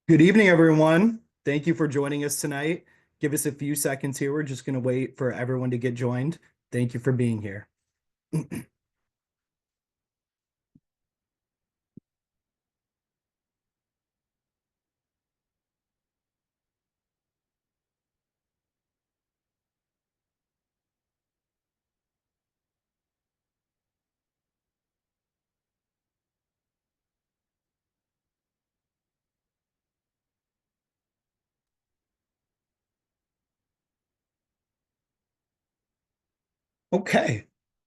Good evening, everyone. Thank you for joining us tonight. Give us a few seconds here. We're just going to wait for everyone to get joined. Thank you for being here. Okay.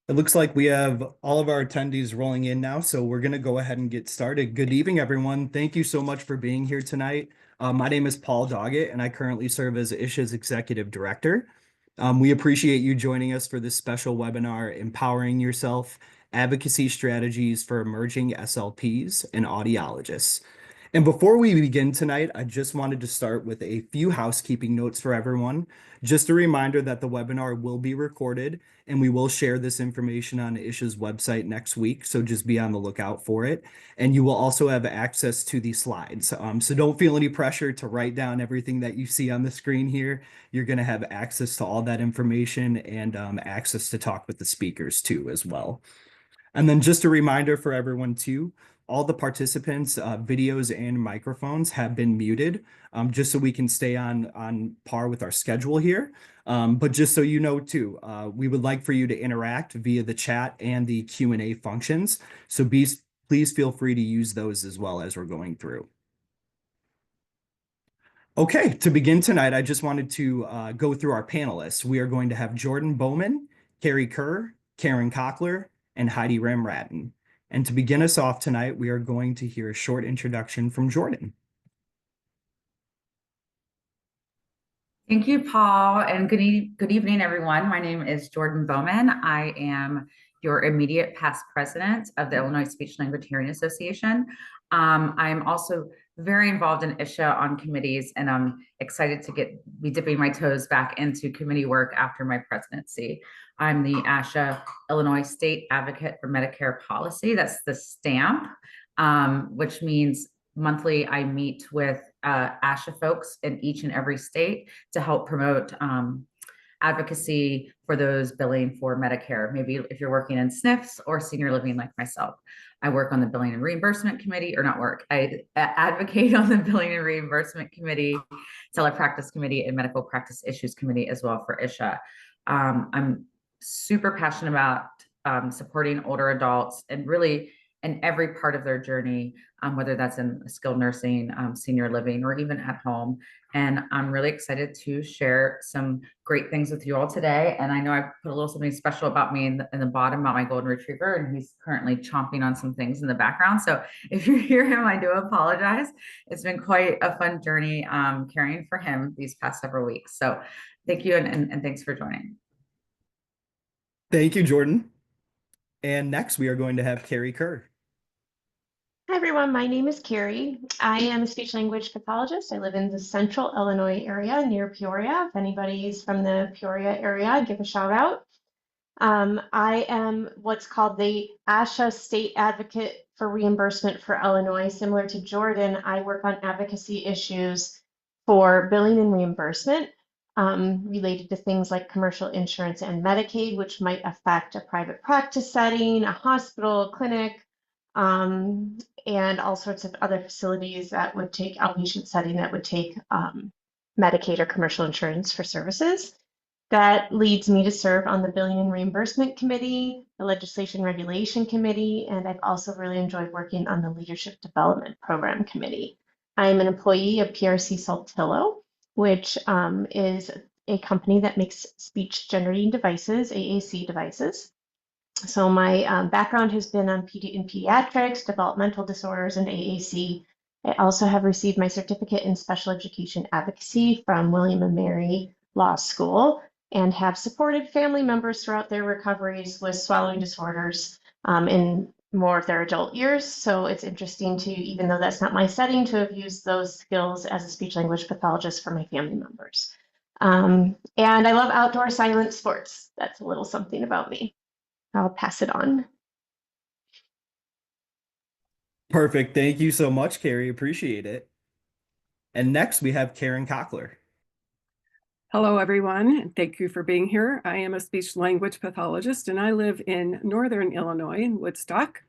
It looks like we have all of our attendees rolling in now, so we're going to go ahead and get started. Good evening, everyone. Thank you so much for being here tonight. My name is Paul Doggett, and I currently serve as ISHA's Executive Director. We appreciate you joining us for this special webinar, Empowering Yourself, Advocacy Strategies for Emerging SLPs and Audiologists. And before we begin tonight, I just wanted to start with a few housekeeping notes for everyone. Just a reminder that the webinar will be recorded and we will share this information on ISHA's website next week, so just be on the lookout for it. And you will also have access to the slides. So don't feel any pressure to write down everything that you see on the screen here. You're going to have access to all that information and access to talk with the speakers too as well. And then just a reminder for everyone too, all the participants' videos and microphones have been muted, just so we can stay on par with our schedule here. But just so you know too, we would like for you to interact via the chat and the Q&A functions. So please feel free to use those as well as we're going through. Okay, to begin tonight, I just wanted to go through our panelists. We are going to have Jordan Bowman, Carrie Kerr, Karen Cockler, and Heidi Ramratten. And to begin us off tonight, we are going to hear a short introduction from Jordan. Thank you, Paul, and good evening, everyone. My name is Jordan Bowman. I am your immediate past president of the Illinois Speech Language Hearing Association. I'm also very involved in ISHA on committees, and I'm excited to be dipping my toes back into committee work after my presidency. I'm the ASHA Illinois State Advocate for Medicare Policy. That's the STAMP, which means monthly I meet with ASHA folks in each and every state to help promote advocacy for those billing for Medicare. Maybe if you're working in SNFs or senior living like myself. I work on the Billing and Reimbursement Committee, or not work, I advocate on the Billing and Reimbursement Committee, Telepractice Committee, and Medical Practice Issues Committee as well for ISHA. I'm super passionate about supporting older adults and really in every part of their journey, whether that's in skilled nursing, senior living, or even at home. And I'm really excited to share some great things with you all today. And I know I put a little something special about me in the bottom about my golden retriever, and he's currently chomping on some things in the background. So if you hear him, I do apologize. It's been quite a fun journey caring for him these past several weeks. So thank you, and thanks for joining. Thank you, Jordan. And next, we are going to have Carrie Kerr. Hi, everyone. My name is Carrie. I am a speech language pathologist. I live in the central Illinois area near Peoria. If anybody's from the Peoria area, give a shout out. I am what's called the ASHA State Advocate for Reimbursement for Illinois. Similar to Jordan, I work on advocacy issues for billing and reimbursement related to things like commercial insurance and Medicaid, which might affect a private practice setting, a hospital, clinic, and all sorts of other facilities that would take outpatient setting that would take Medicaid or commercial insurance for services. That leads me to serve on the Billing and Reimbursement Committee, the Legislation Regulation Committee, and I've also really enjoyed working on the Leadership Development Program Committee. I'm an employee of PRC Saltillo, which is a company that makes speech generating devices, AAC devices. So my background has been in pediatrics, developmental disorders, and AAC. I also have received my certificate in special education advocacy from William & Mary Law School and have supported family members throughout their recoveries with swallowing disorders in more of their adult years. So it's interesting to, even though that's not my setting, to have used those skills as a speech language pathologist for my family members. And I love outdoor silent sports. That's a little something about me. I'll pass it on. Perfect. Thank you so much, Carrie. Appreciate it. And next we have Karen Cockler. Hello, everyone, and thank you for being here. I am a speech language pathologist, and I live in Northern Illinois in Woodstock.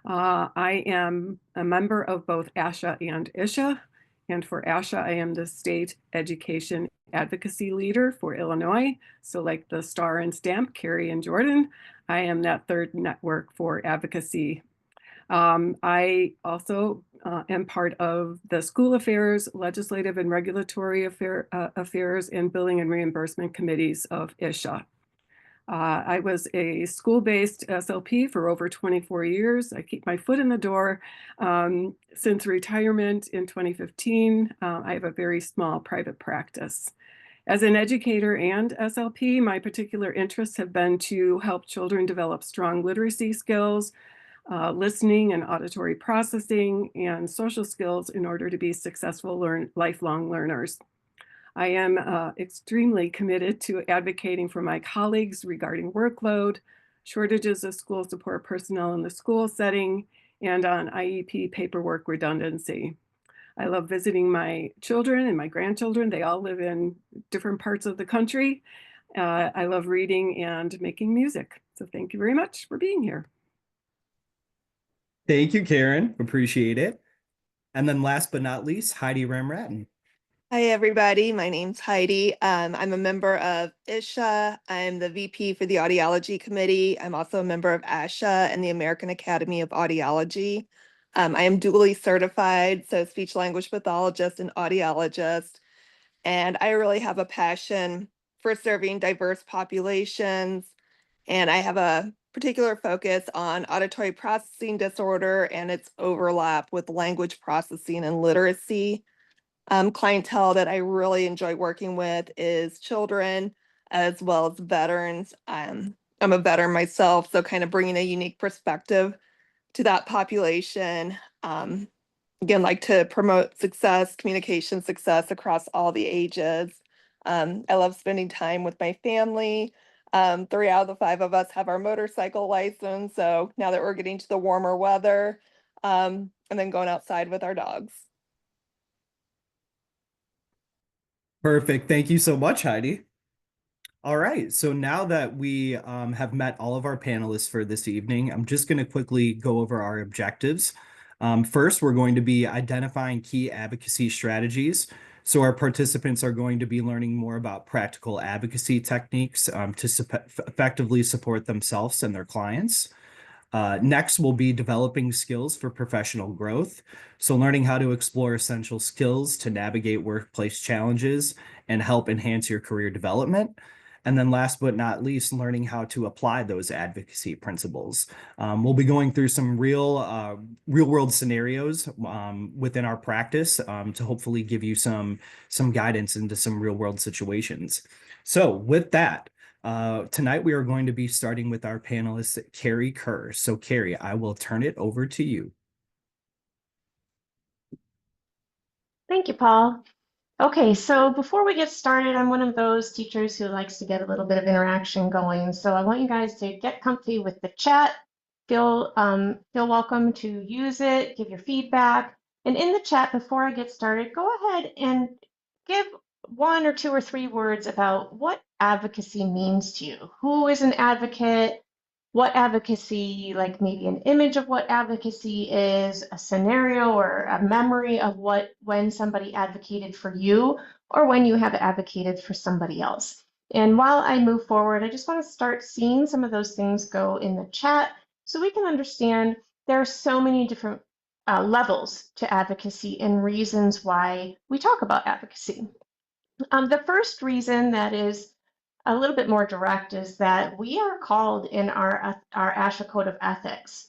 I am a member of both ASHA and ISHA, and for ASHA, I am the State Education Advocacy Leader for Illinois. So like the star and stamp, Carrie and Jordan, I am that third network for advocacy. I also am part of the school affairs, legislative and regulatory affairs, and billing and reimbursement committees of ISHA. I was a school-based SLP for over 24 years. I keep my foot in the door. Since retirement in 2015, I have a very small private practice. As an educator and SLP, my particular interests have been to help children develop strong literacy skills, listening and auditory processing, and social skills in order to be successful lifelong learners. I am extremely committed to advocating for my colleagues regarding workload, shortages of school support personnel in the school setting, and on IEP paperwork redundancy. I love visiting my children and my grandchildren. They all live in different parts of the country. I love reading and making music. So thank you very much for being here. Thank you, Karen. Appreciate it. And then last but not least, Heidi Ramratten. Hi, everybody. My name's Heidi. I'm a member of ISHA. I'm the VP for the Audiology Committee. I'm also a member of ASHA and the American Academy of Audiology. I am dually certified, so speech language pathologist and audiologist. And I really have a passion for serving diverse populations. And I have a particular focus on auditory processing disorder and its overlap with language processing and literacy. Clientele that I really enjoy working with is children as well as veterans. I'm a veteran myself, so kind of bringing a unique perspective to that population. Again, like to promote success, communication success across all the ages. I love spending time with my family. 3 out of the 5 of us have our motorcycle license, so now that we're getting to the warmer weather, and then going outside with our dogs. Perfect. Thank you so much, Heidi. All right. So now that we have met all of our panelists for this evening, I'm just going to quickly go over our objectives. First, we're going to be identifying key advocacy strategies. So our participants are going to be learning more about practical advocacy techniques to effectively support themselves and their clients. Next will be developing skills for professional growth. So learning how to explore essential skills to navigate workplace challenges and help enhance your career development. And then last but not least, learning how to apply those advocacy principles. We'll be going through some real world scenarios within our practice to hopefully give you some guidance into some real world situations. So with that, tonight we are going to be starting with our panelist, Carrie Kerr. So Carrie, I will turn it over to you. Thank you, Paul. Okay, so before we get started, I'm one of those teachers who likes to get a little bit of interaction going. So I want you guys to get comfy with the chat, feel welcome to use it, give your feedback. And in the chat, before I get started, go ahead and give 1 or 2 or 3 words about what advocacy means to you. Who is an advocate? What advocacy, like maybe an image of what advocacy is, a scenario or a memory of when somebody advocated for you or when you have advocated for somebody else. And while I move forward, I just want to start seeing some of those things go in the chat so we can understand there are so many different levels to advocacy and reasons why we talk about advocacy. The first reason that is a little bit more direct is that we are called in our ASHA Code of Ethics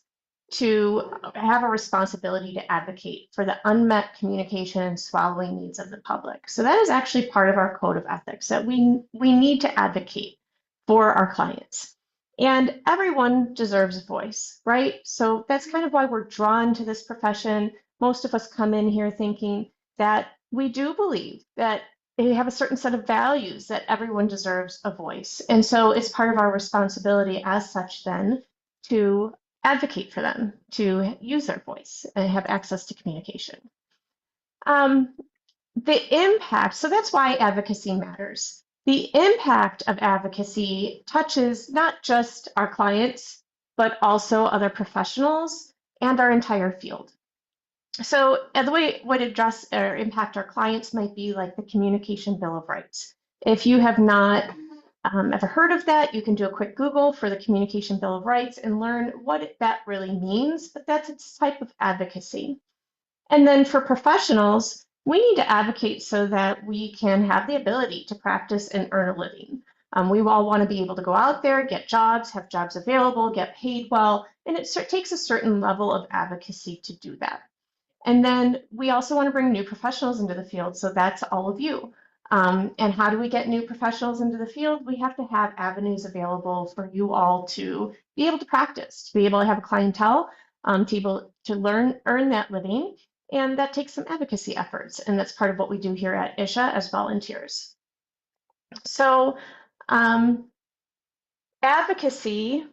to have a responsibility to advocate for the unmet communication and swallowing needs of the public. So that is actually part of our Code of Ethics, that we need to advocate for our clients. And everyone deserves a voice, right? So that's kind of why we're drawn to this profession. Most of us come in here thinking that we do believe that they have a certain set of values that everyone deserves a voice. And so it's part of our responsibility as such then to advocate for them, to use their voice and have access to communication. the impact, so that's why advocacy matters. The impact of advocacy touches not just our clients, but also other professionals and our entire field. So the way it would address or impact our clients might be like the Communication Bill of Rights. If you have not ever heard of that, you can do a quick Google for the Communication Bill of Rights and learn what that really means, but that's its type of advocacy. And then for professionals, we need to advocate so that we can have the ability to practice and earn a living. We all want to be able to go out there, get jobs, have jobs available, get paid well, and it takes a certain level of advocacy to do that. And then we also want to bring new professionals into the field. So that's all of you. And how do we get new professionals into the field? We have to have avenues available for you all to be able to practice, to be able to have a clientele, to be able to earn that living. And that takes some advocacy efforts. And that's part of what we do here at ISHA as volunteers. So advocacy,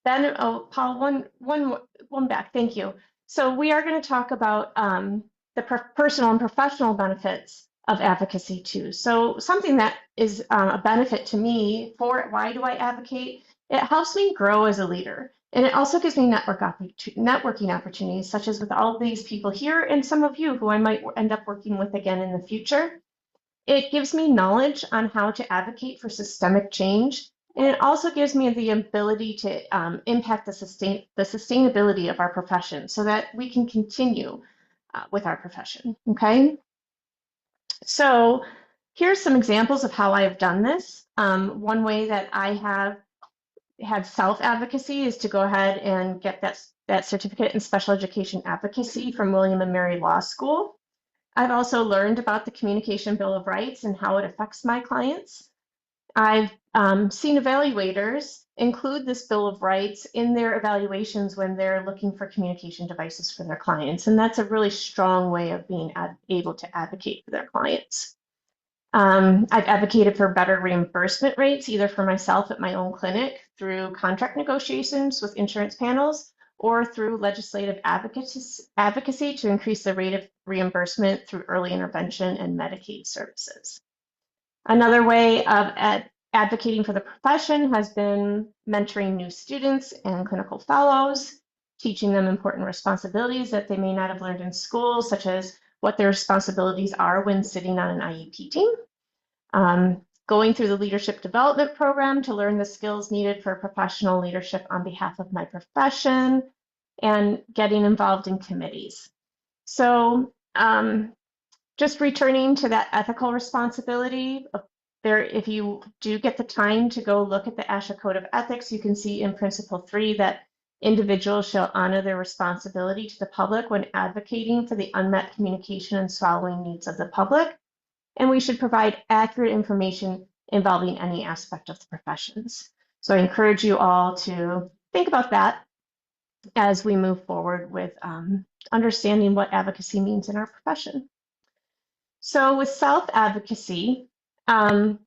then, oh, Paul, one back, thank you. So we are going to talk about the personal and professional benefits of advocacy too. So something that is a benefit to me for why do I advocate? It helps me grow as a leader. And it also gives me networking opportunities, such as with all of these people here and some of you who I might end up working with again in the future. It gives me knowledge on how to advocate for systemic change. And it also gives me the ability to impact the sustainability of our profession so that we can continue with our profession, okay? So here's some examples of how I have done this. One way that I have had self-advocacy is to go ahead and get that certificate in special education advocacy from William and Mary Law School. I've also learned about the Communication Bill of Rights and how it affects my clients. I've seen evaluators include this Bill of Rights in their evaluations when they're looking for communication devices for their clients. And that's a really strong way of being able to advocate for their clients. I've advocated for better reimbursement rates, either for myself at my own clinic through contract negotiations with insurance panels, or through legislative advocacy to increase the rate of reimbursement through early intervention and Medicaid services. Another way of advocating for the profession has been mentoring new students and clinical fellows, teaching them important responsibilities that they may not have learned in school, such as what their responsibilities are when sitting on an IEP team. Going through the leadership development program to learn the skills needed for professional leadership on behalf of my profession, and getting involved in committees. So just returning to that ethical responsibility, if you do get the time to go look at the ASHA Code of Ethics, you can see in Principle 3 that individuals shall honor their responsibility to the public when advocating for the unmet communication and swallowing needs of the public. And we should provide accurate information involving any aspect of the professions. So I encourage you all to think about that as we move forward with understanding what advocacy means in our profession. So with self-advocacy, one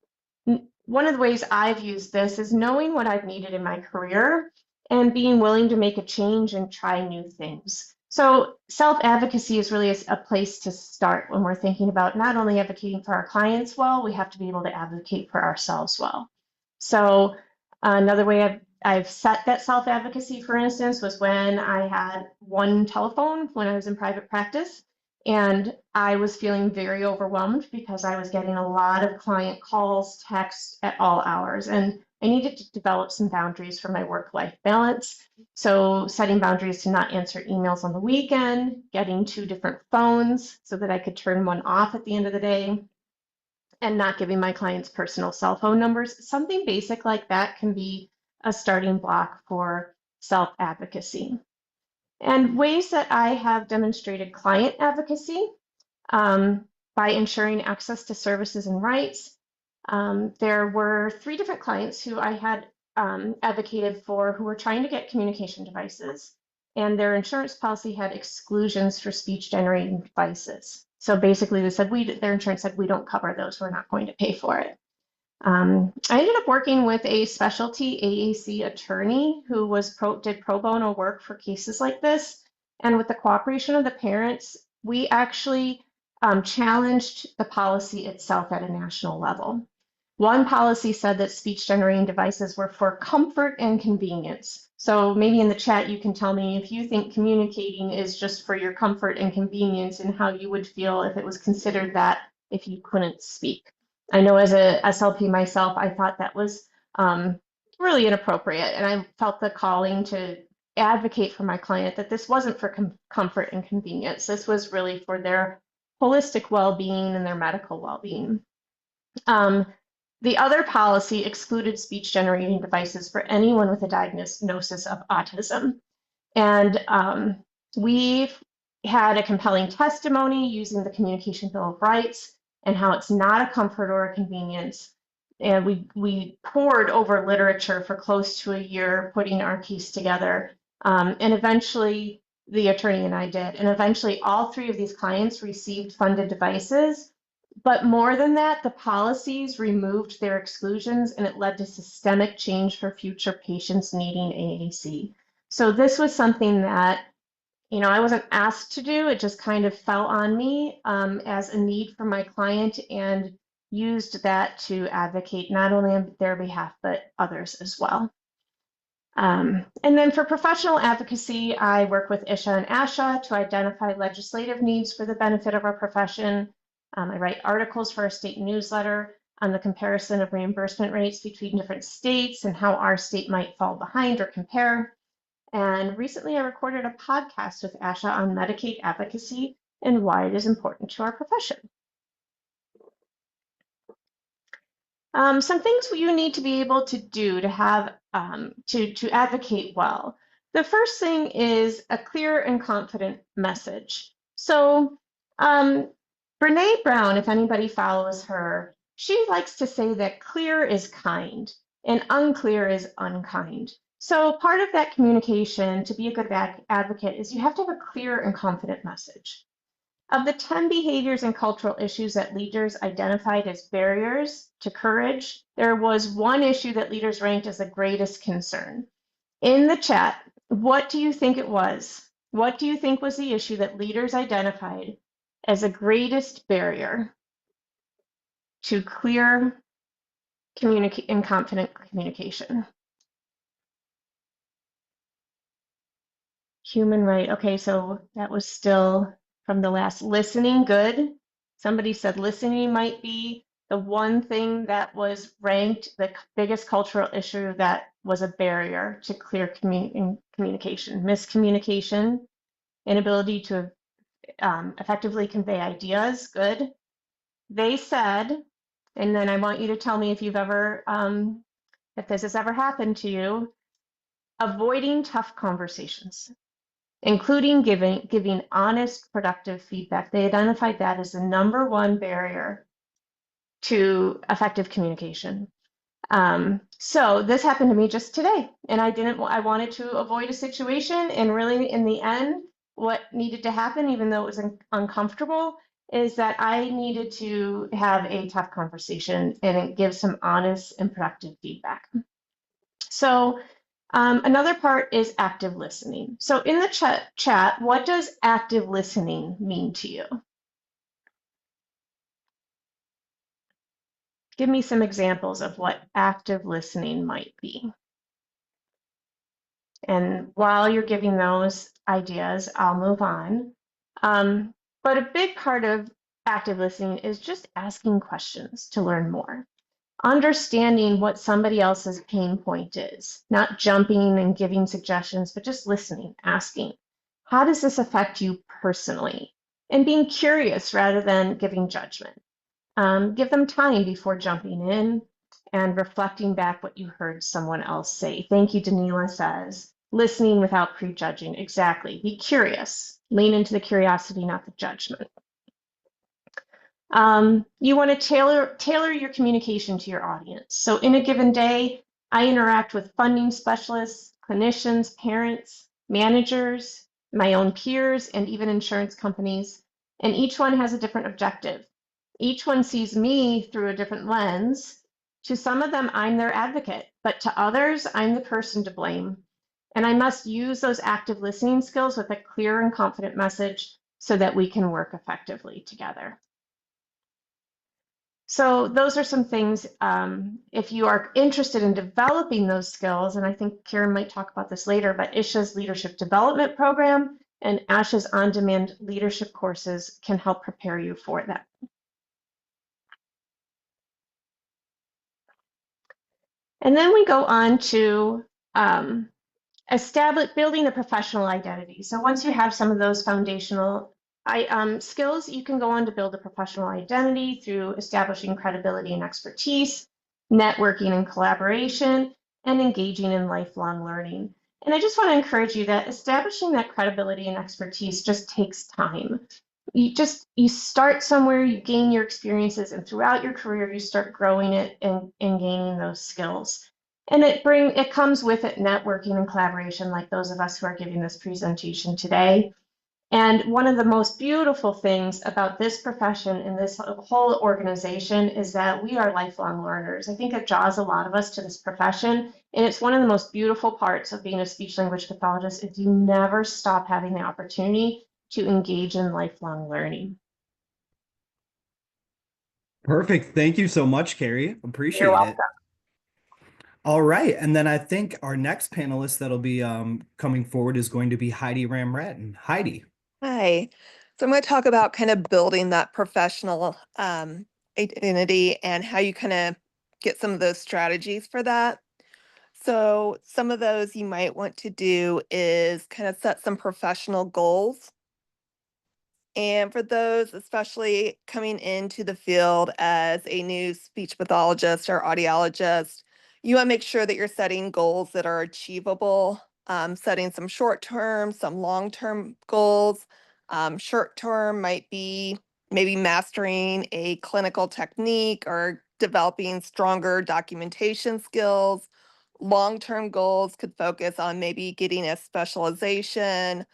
of the ways I've used this is knowing what I've needed in my career and being willing to make a change and try new things. So self-advocacy is really a place to start when we're thinking about not only advocating for our clients well, we have to be able to advocate for ourselves well. So another way I've set that self-advocacy, for instance, was when I had one telephone when I was in private practice, and I was feeling very overwhelmed because I was getting a lot of client calls, texts at all hours, and I needed to develop some boundaries for my work-life balance. So setting boundaries to not answer emails on the weekend, getting 2 different phones so that I could turn one off at the end of the day, and not giving my clients personal cell phone numbers. Something basic like that can be a starting block for self-advocacy. And ways that I have demonstrated client advocacy by ensuring access to services and rights. There were 3 different clients who I had advocated for who were trying to get communication devices, and their insurance policy had exclusions for speech generating devices. So basically they said, their insurance said, we don't cover those, we're not going to pay for it. I ended up working with a specialty AAC attorney who did pro bono work for cases like this. And with the cooperation of the parents, we actually challenged the policy itself at a national level. One policy said that speech generating devices were for comfort and convenience. So maybe in the chat you can tell me if you think communicating is just for your comfort and convenience and how you would feel if it was considered that if you couldn't speak. I know as a SLP myself, I thought that was really inappropriate, and I felt the calling to advocate for my client that this wasn't for comfort and convenience. This was really for their holistic well-being and their medical well-being. The other policy excluded speech generating devices for anyone with a diagnosis of autism. And we've had a compelling testimony using the Communication Bill of Rights and how it's not a comfort or a convenience. And we pored over literature for close to a year, putting our case together. And eventually, the attorney and I did. And eventually, all three of these clients received funded devices. But more than that, the policies removed their exclusions, and it led to systemic change for future patients needing AAC. So this was something that, I wasn't asked to do. It just kind of fell on me as a need for my client, and used that to advocate not only on their behalf, but others as well. And then for professional advocacy, I work with ISHA and ASHA to identify legislative needs for the benefit of our profession. I write articles for our state newsletter on the comparison of reimbursement rates between different states and how our state might fall behind or compare. And recently I recorded a podcast with ASHA on Medicaid advocacy and why it is important to our profession. Some things you need to be able to do to have to advocate well. The first thing is a clear and confident message. So Brene Brown, if anybody follows her, she likes to say that clear is kind and unclear is unkind. So part of that communication to be a good advocate is you have to have a clear and confident message. Of the 10 behaviors and cultural issues that leaders identified as barriers to courage, there was one issue that leaders ranked as the greatest concern. In the chat, what do you think it was? What do you think was the issue that leaders identified as the greatest barrier to clear and confident communication? Human right. Okay, so that was still from the last. Listening, good. Somebody said listening might be the one thing that was ranked the biggest cultural issue that was a barrier to clear communication. Miscommunication, inability to effectively convey ideas, good. They said, and then I want you to tell me if you've ever, if this has ever happened to you, avoiding tough conversations, including giving honest, productive feedback. They identified that as the #1 barrier to effective communication. So this happened to me just today, and I wanted to avoid a situation, and really in the end, what needed to happen, even though it was uncomfortable, is that I needed to have a tough conversation and give some honest and productive feedback. So another part is active listening. So in the chat, what does active listening mean to you? Give me some examples of what active listening might be. And while you're giving those ideas, I'll move on. But a big part of active listening is just asking questions to learn more. Understanding what somebody else's pain point is, not jumping and giving suggestions, but just listening, asking, how does this affect you personally? And being curious rather than giving judgment. Give them time before jumping in and reflecting back what you heard someone else say. Thank you, Danila says. Listening without prejudging. Exactly. Be curious. Lean into the curiosity, not the judgment. You want to tailor your communication to your audience. So in a given day, I interact with funding specialists, clinicians, parents, managers, my own peers, and even insurance companies. And each one has a different objective. Each one sees me through a different lens. To some of them, I'm their advocate, but to others, I'm the person to blame. And I must use those active listening skills with a clear and confident message so that we can work effectively together. So those are some things, if you are interested in developing those skills, and I think Karen might talk about this later, but ISHA's Leadership Development Program and ASHA's on-demand leadership courses can help prepare you for that. And then we go on to building a professional identity. So once you have some of those foundational skills, you can go on to build a professional identity through establishing credibility and expertise, networking and collaboration, and engaging in lifelong learning. And I just want to encourage you that establishing that credibility and expertise just takes time. You start somewhere, you gain your experiences, and throughout your career, you start growing it and gaining those skills. And it comes with it networking and collaboration, like those of us who are giving this presentation today. And one of the most beautiful things about this profession and this whole organization is that we are lifelong learners. I think it draws a lot of us to this profession. And it's one of the most beautiful parts of being a speech language pathologist is you never stop having the opportunity to engage in lifelong learning. Perfect. Thank you so much, Carrie. You're Appreciate welcome. it. All right. And then I think our next panelist that'll be coming forward is going to be Heidi Ramratton. Heidi. Hi. So I'm going to talk about kind of building that professional identity and how you kind of get some of those strategies for that. So some of those you might want to do is kind of set some professional goals. And for those, especially coming into the field as a new speech pathologist or audiologist, you want to make sure that you're setting goals that are achievable, setting some short-term, some long-term goals. Short-term might be maybe mastering a clinical technique or developing stronger documentation skills. Long-term goals could focus on maybe getting a specialization,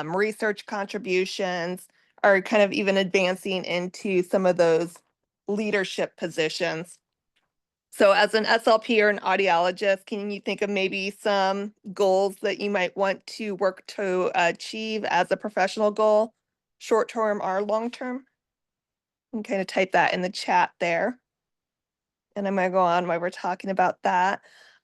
research contributions, or kind of even advancing into some of those leadership positions. So as an SLP or an audiologist, can you think of maybe some goals that you might want to work to achieve as a professional goal, short-term or long-term? You can kind of type that in the chat there. And I'm going to go on while we're talking about that.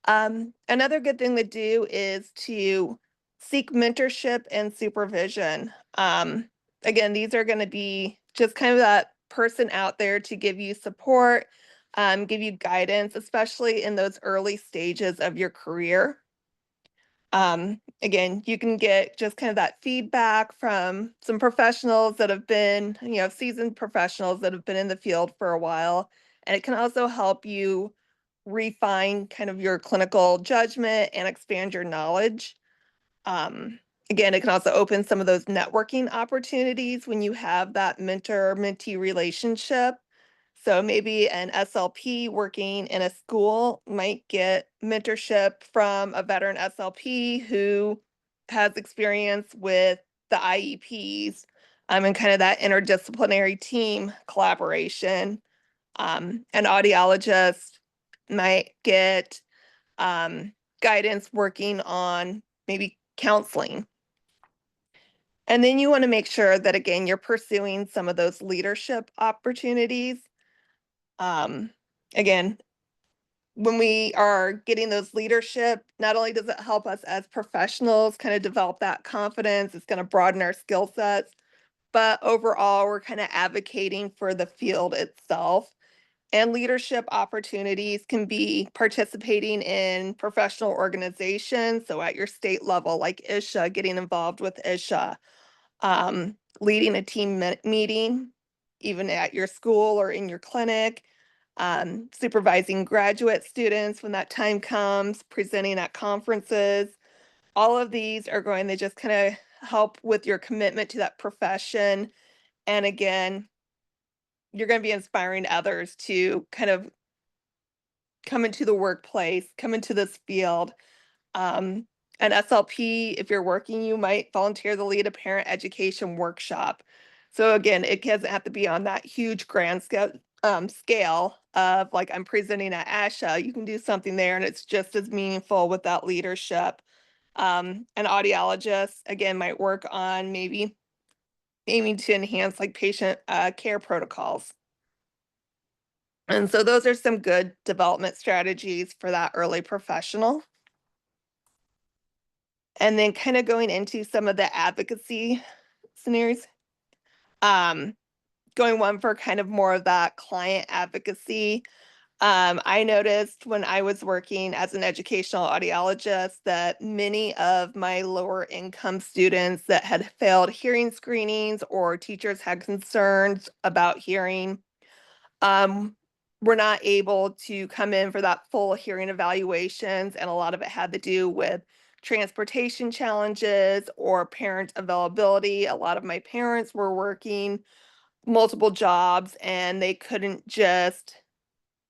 Another good thing to do is to seek mentorship and supervision. Again, these are going to be just kind of that person out there to give you support, give you guidance, especially in those early stages of your career. Again, you can get just kind of that feedback from some professionals that have been, seasoned professionals that have been in the field for a while. And it can also help you refine kind of your clinical judgment and expand your knowledge. Again, it can also open some of those networking opportunities when you have that mentor-mentee relationship. So maybe an SLP working in a school might get mentorship from a veteran SLP who has experience with the IEPs, and kind of that interdisciplinary team collaboration. An audiologist might get guidance working on maybe counseling. And then you want to make sure that, again, you're pursuing some of those leadership opportunities. Again, when we are getting those leadership, not only does it help us as professionals kind of develop that confidence, it's going to broaden our skill sets, but overall, we're kind of advocating for the field itself. And leadership opportunities can be participating in professional organizations. So at your state level, like ISHA, getting involved with ISHA, leading a team meeting, even at your school or in your clinic, supervising graduate students when that time comes, presenting at conferences. All of these are going to just kind of help with your commitment to that profession. And again, you're going to be inspiring others to kind of come into the workplace, come into this field. An SLP, if you're working, you might volunteer to lead a parent education workshop. So again, it doesn't have to be on that huge grand scale of like I'm presenting at ASHA. You can do something there and it's just as meaningful with that leadership. An audiologist, again, might work on maybe aiming to enhance like patient care protocols. And so those are some good development strategies for that early professional. And then kind of going into some of the advocacy scenarios. Going one for kind of more of that client advocacy. I noticed when I was working as an educational audiologist that many of my lower income students that had failed hearing screenings or teachers had concerns about hearing were not able to come in for that full hearing evaluations. And a lot of it had to do with transportation challenges or parent availability. A lot of my parents were working multiple jobs and they couldn't just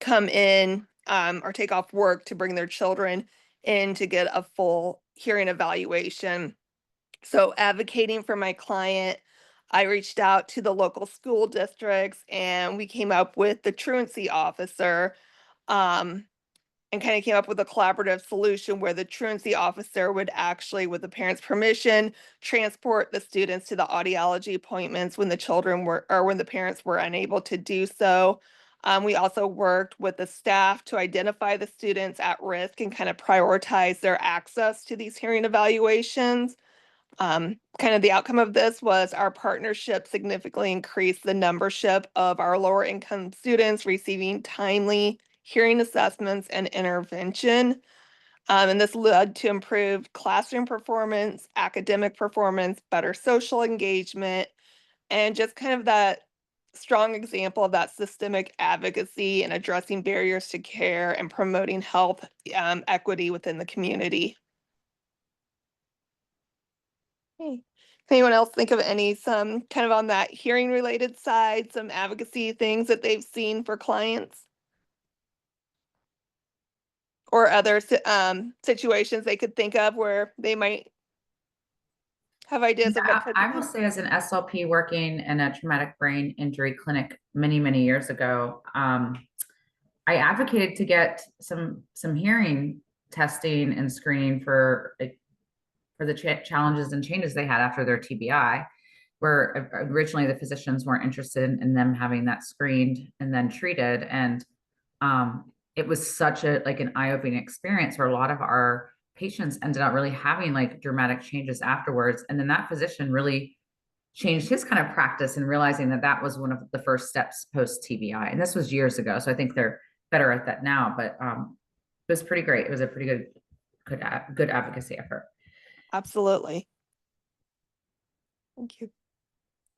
come in or take off work to bring their children in to get a full hearing evaluation. So advocating for my client, I reached out to the local school districts and we came up with the truancy officer and kind of came up with a collaborative solution where the truancy officer would actually, with the parents' permission, transport the students to the audiology appointments when the children were, or when the parents were unable to do so. We also worked with the staff to identify the students at risk and kind of prioritize their access to these hearing evaluations. Kind of the outcome of this was our partnership significantly increased the membership of our lower income students receiving timely hearing assessments and intervention. And this led to improved classroom performance, academic performance, better social engagement, and just kind of that strong example of that systemic advocacy and addressing barriers to care and promoting health equity within the community. Okay. Can anyone else think of some kind of on that hearing related side, some advocacy things that they've seen for clients? Or other situations they could think of where they might have ideas of what could be I will done? say, as an SLP working in a traumatic brain injury clinic many years ago, I advocated to get some hearing testing and screening for the challenges and changes they had after their TBI, where originally the physicians weren't interested in them having that screened and then treated. And it was such an eye-opening experience where a lot of our patients ended up really having like dramatic changes afterwards. And then that physician really changed his kind of practice and realizing that that was one of the first steps post TBI. And this was years ago. So I think they're better at that now, but it was pretty great. It was a pretty good advocacy effort. Absolutely. Thank you.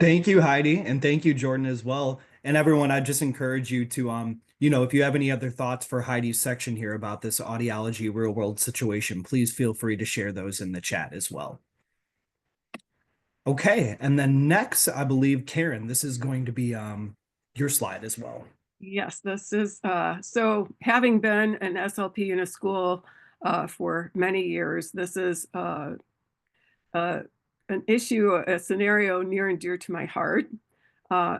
Thank you, Heidi, and thank you, Jordan, as well. And everyone, I just encourage you to, if you have any other thoughts for Heidi's section here about this audiology real world situation, please feel free to share those in the chat as well. Okay, and then next, I believe, Karen, this is going to be your slide as well. Yes, this is, so having been an SLP in a school for many years, this is an issue, a scenario near and dear to my heart.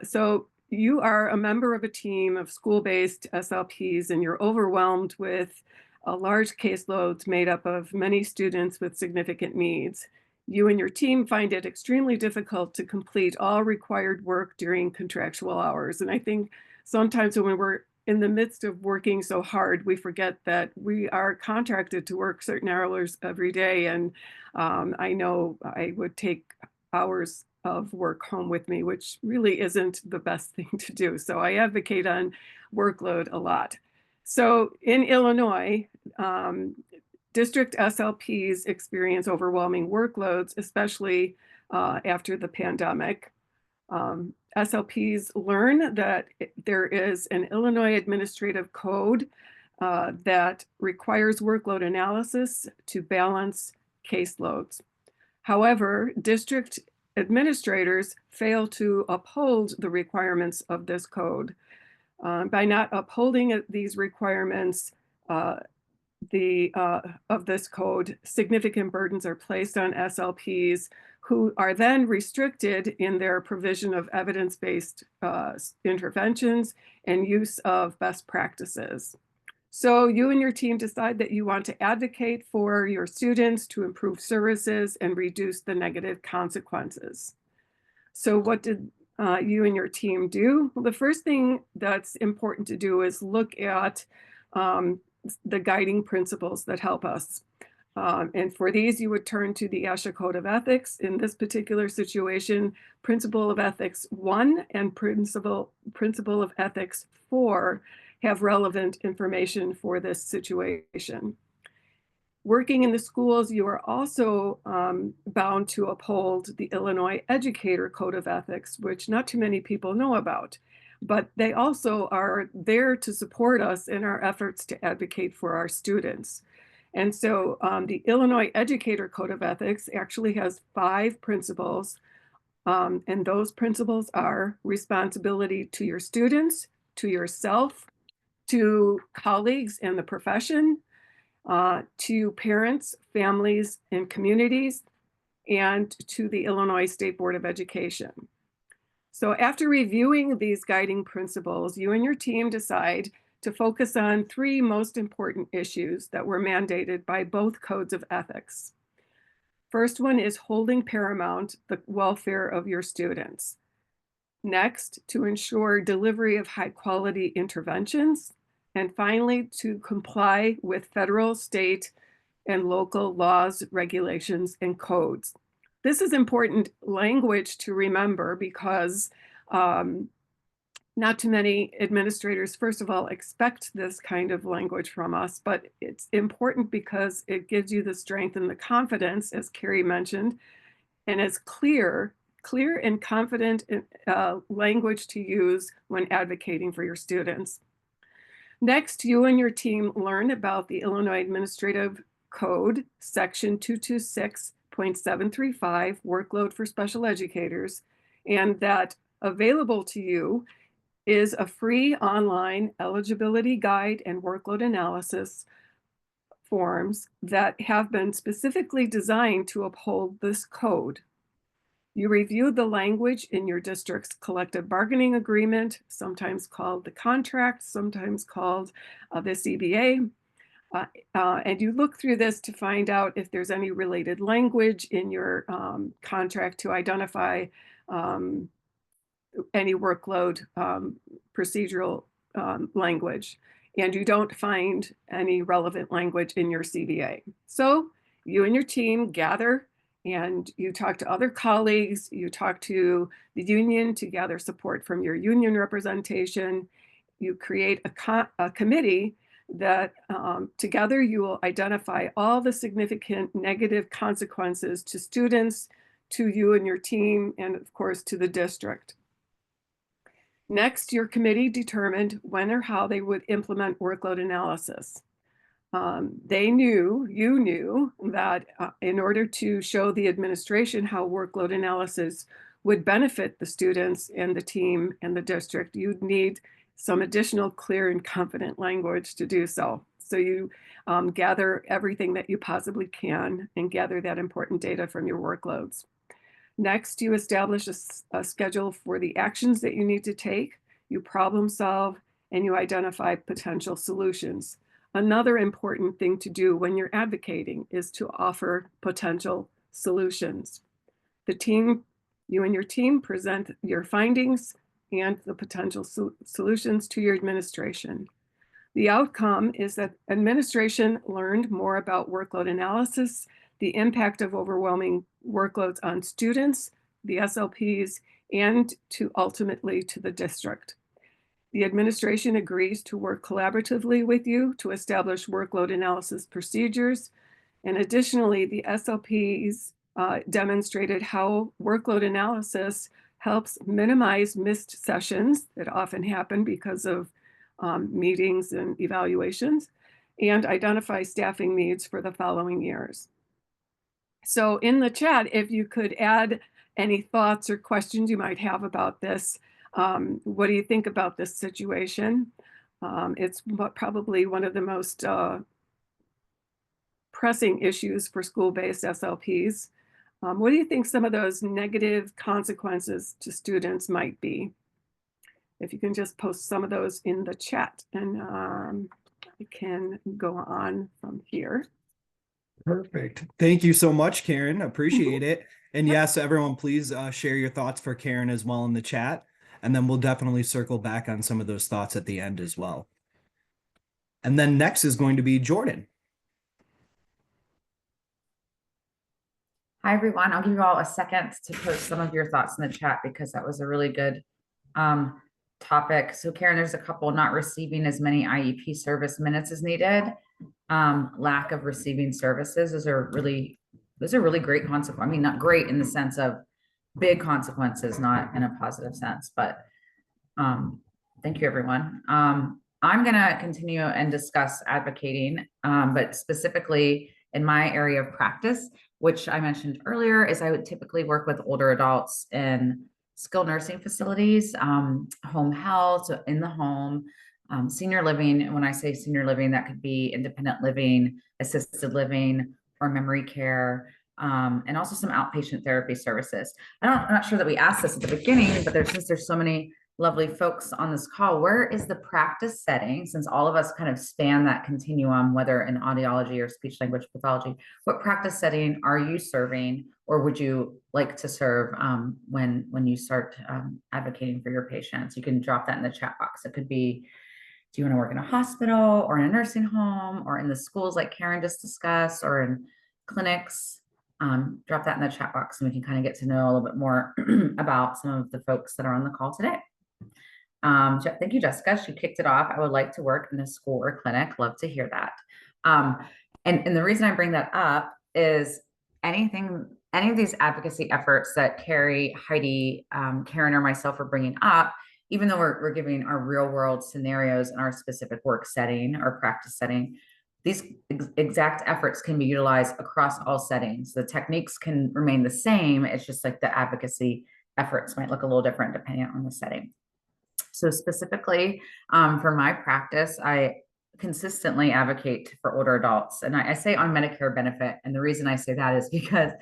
So you are a member of a team of school-based SLPs and you're overwhelmed with a large caseload made up of many students with significant needs. You and your team find it extremely difficult to complete all required work during contractual hours. And I think sometimes when we're in the midst of working so hard, we forget that we are contracted to work certain hours every day. And I know I would take hours of work home with me, which really isn't the best thing to do. So I advocate on workload a lot. So in Illinois, district SLPs experience overwhelming workloads, especially after the pandemic. SLPs learn that there is an Illinois administrative code that requires workload analysis to balance caseloads. However, district administrators fail to uphold the requirements of this code. By not upholding these requirements of this code, significant burdens are placed on SLPs who are then restricted in their provision of evidence-based interventions and use of best practices. So you and your team decide that you want to advocate for your students to improve services and reduce the negative consequences. So what did you and your team do? Well, the first thing that's important to do is look at the guiding principles that help us. And for these, you would turn to the ASHA Code of Ethics. In this particular situation, Principle of Ethics 1 and Principle of Ethics 4 have relevant information for this situation. Working in the schools, you are also bound to uphold the Illinois Educator Code of Ethics, which not too many people know about, but they also are there to support us in our efforts to advocate for our students. And so the Illinois Educator Code of Ethics actually has 5 principles, and those principles are responsibility to your students, to yourself, to colleagues and the profession, to parents, families, and communities, and to the Illinois State Board of Education. So after reviewing these guiding principles, you and your team decide to focus on 3 most important issues that were mandated by both codes of ethics. First one is holding paramount the welfare of your students. Next, to ensure delivery of high quality interventions. And finally, to comply with federal, state, and local laws, regulations, and codes. This is important language to remember because not too many administrators, first of all, expect this kind of language from us, but it's important because it gives you the strength and the confidence, as Carrie mentioned, and it's clear and confident language to use when advocating for your students. Next, you and your team learn about the Illinois Administrative Code, Section 226.735, Workload for Special Educators, and that available to you is a free online eligibility guide and workload analysis forms that have been specifically designed to uphold this code. You review the language in your district's collective bargaining agreement, sometimes called the contract, sometimes called the CBA. And you look through this to find out if there's any related language in your contract to identify any workload procedural language. And you don't find any relevant language in your CBA. So you and your team gather and you talk to other colleagues, you talk to the union to gather support from your union representation. You create a committee that together you will identify all the significant negative consequences to students, to you and your team, and of course to the district. Next, your committee determined when or how they would implement workload analysis. You knew that in order to show the administration how workload analysis would benefit the students and the team and the district, you'd need some additional clear and confident language to do so. So you gather everything that you possibly can and gather that important data from your workloads. Next, you establish a schedule for the actions that you need to take, you problem solve, and you identify potential solutions. Another important thing to do when you're advocating is to offer potential solutions. You and your team present your findings and the potential solutions to your administration. The outcome is that administration learned more about workload analysis, the impact of overwhelming workloads on students, the SLPs, and ultimately to the district. The administration agrees to work collaboratively with you to establish workload analysis procedures. And additionally, the SLPs demonstrated how workload analysis helps minimize missed sessions that often happen because of meetings and evaluations, and identify staffing needs for the following years. So in the chat, if you could add any thoughts or questions you might have about this, what do you think about this situation? It's probably one of the most pressing issues for school-based SLPs. What do you think some of those negative consequences to students might be? If you can just post some of those in the chat, and I can go on from here. Perfect. Thank you so much, Karen. Appreciate it. And yes, everyone, please share your thoughts for Karen as well in the chat. And then we'll definitely circle back on some of those thoughts at the end as well. And then next is going to be Jordan. Hi, everyone. I'll give you all a second to post some of your thoughts in the chat because that was a really good topic. So Karen, there's a couple not receiving as many IEP service minutes as needed. Lack of receiving services. Those are really great consequences. I mean, not great in the sense of big consequences, not in a positive sense, but thank you, everyone. I'm going to continue and discuss advocating, but specifically in my area of practice, which I mentioned earlier, is I would typically work with older adults in skilled nursing facilities, home health, so in the home, senior living. And when I say senior living, that could be independent living, assisted living, or memory care, and also some outpatient therapy services. I'm not sure that we asked this at the beginning, but since there's so many lovely folks on this call, where is the practice setting, since all of us kind of span that continuum, whether in audiology or speech language pathology, what practice setting are you serving or would you like to serve when you start advocating for your patients? You can drop that in the chat box. It could be, do you want to work in a hospital or in a nursing home or in the schools like Karen just discussed, or in clinics? Drop that in the chat box and we can kind of get to know a little bit more about some of the folks that are on the call today. Thank you, Jessica. She kicked it off. I would like to work in a school or clinic. Love to hear that. And the reason I bring that up is any of these advocacy efforts that Carrie, Heidi, Karen, or myself are bringing up, even though we're giving our real world scenarios in our specific work setting or practice setting, these exact efforts can be utilized across all settings. The techniques can remain the same. It's just like the advocacy efforts might look a little different depending on the setting. So specifically for my practice, I consistently advocate for older adults. And I say on Medicare benefit. And the reason I say that is because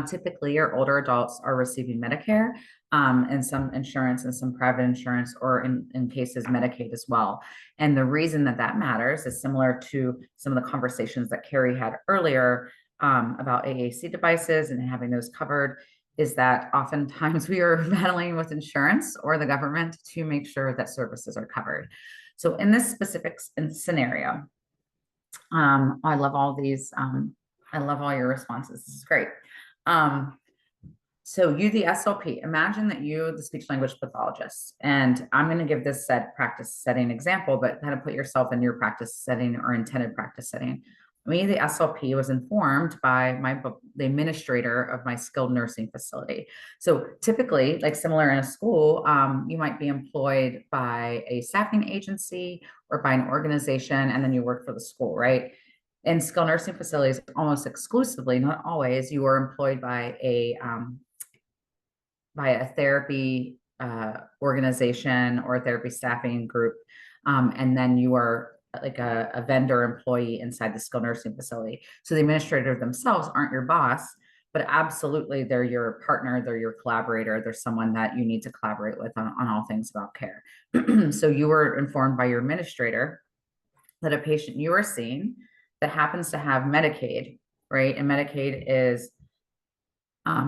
typically your older adults are receiving Medicare and some insurance and some private insurance, or in cases Medicaid as well. And the reason that matters is similar to some of the conversations that Carrie had earlier about AAC devices and having those covered, is that oftentimes we are battling with insurance or the government to make sure that services are covered. So in this specific scenario, I love all these, I love all your responses. This is great. So you, the SLP, imagine that you, the speech language pathologist, and I'm going to give this practice setting example, but kind of put yourself in your practice setting or intended practice setting. Me, the SLP, was informed by the administrator of my skilled nursing facility. So typically, like similar in a school, you might be employed by a staffing agency or by an organization, and then you work for the school, right? In skilled nursing facilities, almost exclusively, not always, you are employed by a therapy organization or a therapy staffing group, and then you are like a vendor employee inside the skilled nursing facility. So the administrator themselves aren't your boss, but absolutely they're your partner, they're your collaborator, they're someone that you need to collaborate with on all things about care. So you were informed by your administrator that a patient you are seeing that happens to have Medicaid, right? And Medicaid is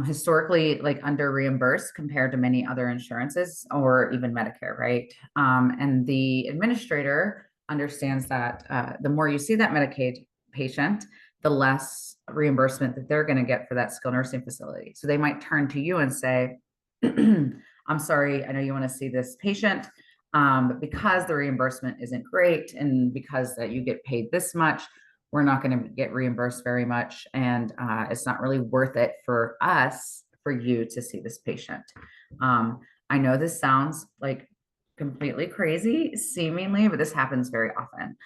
historically like under reimbursed compared to many other insurances or even Medicare, right? And the administrator understands that the more you see that Medicaid patient, the less reimbursement that they're going to get for that skilled nursing facility. So they might turn to you and say, I'm sorry, I know you want to see this patient, but because the reimbursement isn't great and because that you get paid this much, we're not going to get reimbursed very much. And it's not really worth it for us, for you to see this patient. I know this sounds like completely crazy, seemingly, but this happens very often.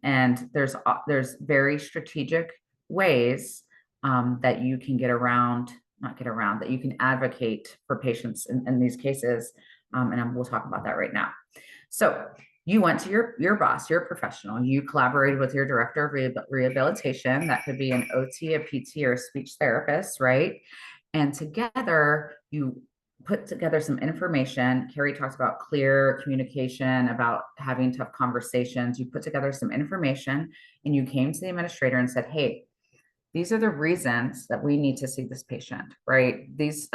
And there's very strategic ways that you can that you can advocate for patients in these cases. And we'll talk about that right now. So you went to your boss, you're a professional, you collaborated with your director of rehabilitation. That could be an OT, a PT, or a speech therapist, right? And together you put together some information. Carrie talked about clear communication, about having tough conversations. You put together some information and you came to the administrator and said, hey, these are the reasons that we need to see this patient, right? These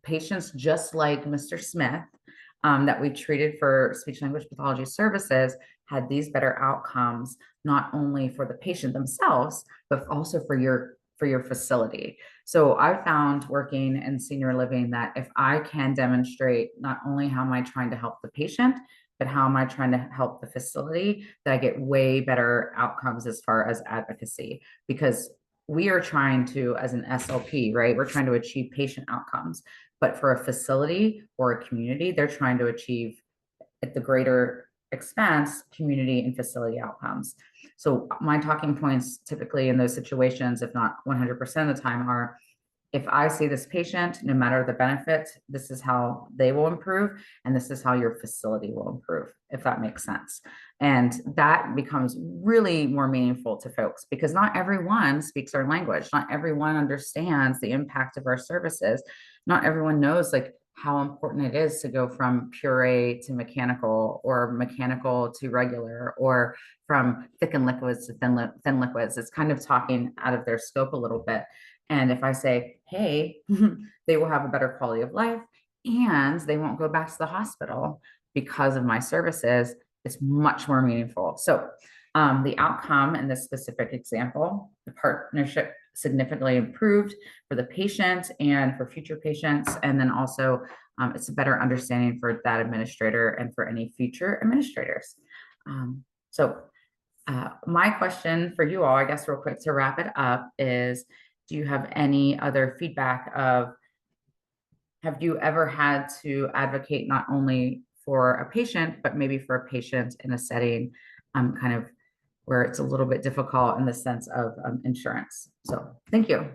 patients, just like Mr. Smith, that we treated for speech language pathology services, had these better outcomes, not only for the patient themselves, but also for your facility. So I found working in senior living that if I can demonstrate not only how am I trying to help the patient, but how am I trying to help the facility, that I get way better outcomes as far as advocacy. Because we are trying to, as an SLP, right, we're trying to achieve patient outcomes. But for a facility or a community, they're trying to achieve, at the greater expense, community and facility outcomes. So my talking points typically in those situations, if not 100% of the time, are, if I see this patient, no matter the benefit, this is how they will improve, and this is how your facility will improve, if that makes sense. And that becomes really more meaningful to folks, because not everyone speaks our language. Not everyone understands the impact of our services. Not everyone knows like how important it is to go from puree to mechanical, or mechanical to regular, or from thickened liquids to thin liquids. It's kind of talking out of their scope a little bit. And if I say, hey, they will have a better quality of life and they won't go back to the hospital because of my services, it's much more meaningful. So the outcome in this specific example, the partnership significantly improved for the patient and for future patients. And then also it's a better understanding for that administrator and for any future administrators. My question for you all, I guess, real quick to wrap it up is, do you have any other feedback of, have you ever had to advocate not only for a patient, but maybe for a patient in a setting kind of where it's a little bit difficult in the sense of insurance? So thank you.